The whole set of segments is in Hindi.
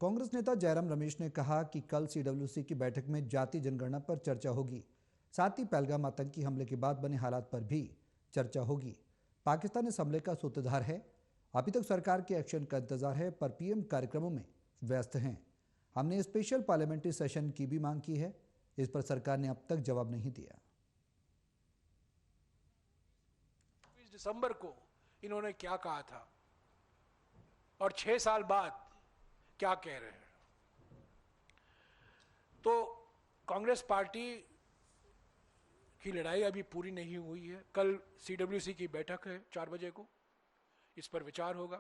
कांग्रेस नेता जयराम रमेश ने कहा कि कल सीडब्ल्यूसी की बैठक में जाति जनगणना पर चर्चा होगी। साथ ही पहलगाम आतंकी हमले के बाद बने हालात पर भी चर्चा होगी। पाकिस्तान इस हमले का सूत्रधार है। अभी तक सरकार के एक्शन का इंतजार है, पर पीएम कार्यक्रमों में व्यस्त हैं। हमने स्पेशल पार्लियामेंट्री सेशन की भी मांग की है, इस पर सरकार ने अब तक जवाब नहीं दिया। 20 दिसंबर को इन्होंने क्या कहा था और 6 साल बाद क्या कह रहे हैं। तो कांग्रेस पार्टी की लड़ाई अभी पूरी नहीं हुई है। कल सीडब्ल्यूसी की बैठक है 4 बजे को, इस पर विचार होगा।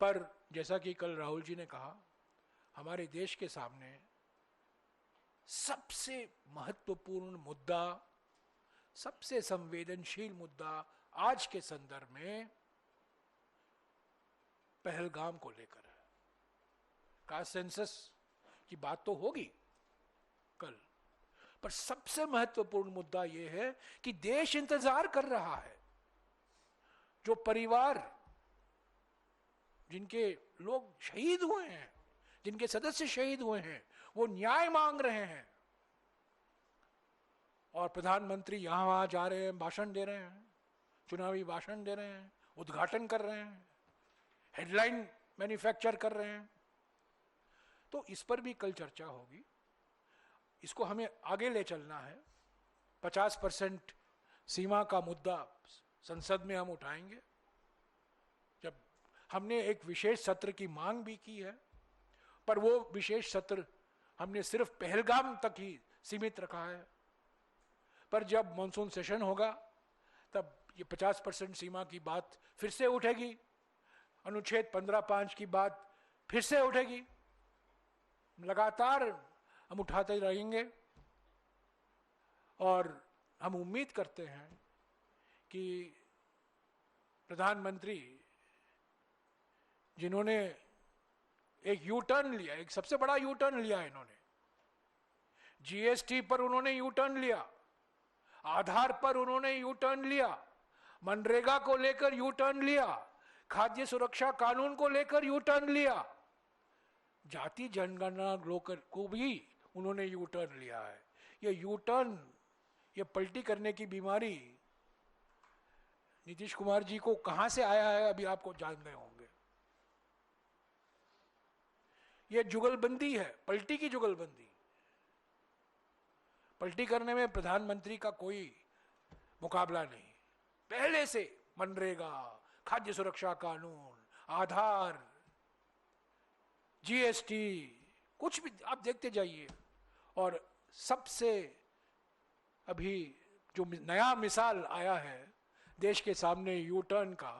पर जैसा कि कल राहुल जी ने कहा, हमारे देश के सामने सबसे महत्वपूर्ण मुद्दा, सबसे संवेदनशील मुद्दा आज के संदर्भ में पहलगाम को लेकर है। का सेंसस की बात तो होगी कल, पर सबसे महत्वपूर्ण मुद्दा यह है कि देश इंतजार कर रहा है। जो परिवार, जिनके लोग शहीद हुए हैं, जिनके सदस्य शहीद हुए हैं, वो न्याय मांग रहे हैं। और प्रधानमंत्री यहां वहां जा रहे हैं, भाषण दे रहे हैं, चुनावी भाषण दे रहे हैं, उद्घाटन कर रहे हैं, हेडलाइन मैन्युफैक्चर कर रहे हैं। तो इस पर भी कल चर्चा होगी। इसको हमें आगे ले चलना है। 50% सीमा का मुद्दा संसद में हम उठाएंगे। जब हमने एक विशेष सत्र की मांग भी की है, पर वो विशेष सत्र हमने सिर्फ पहलगाम तक ही सीमित रखा है। पर जब मॉनसून सेशन होगा तब ये 50% सीमा की बात फिर से उठेगी, अनुच्छेद 15(5) की बात फिर से उठेगी। लगातार हम उठाते रहेंगे और हम उम्मीद करते हैं कि प्रधानमंत्री, जिन्होंने एक यू टर्न लिया, एक सबसे बड़ा यू टर्न लिया इन्होंने, जीएसटी पर उन्होंने यू टर्न लिया, आधार पर उन्होंने यू टर्न लिया, मनरेगा को लेकर यू टर्न लिया, खाद्य सुरक्षा कानून को लेकर यू टर्न लिया, जाति जनगणना लोकर को भी उन्होंने यू टर्न लिया है। ये यू टर्न, ये पलटी करने की बीमारी नीतीश कुमार जी को कहां से आया है, अभी आपको जान गए होंगे। ये जुगलबंदी है, पलटी की जुगलबंदी। पलटी करने में प्रधानमंत्री का कोई मुकाबला नहीं। पहले से मनरेगा, खाद्य सुरक्षा कानून, आधार, जीएसटी, कुछ भी आप देखते जाइए। और सबसे अभी जो नया मिसाल आया है देश के सामने यू टर्न का,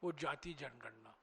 वो जाति जनगणना।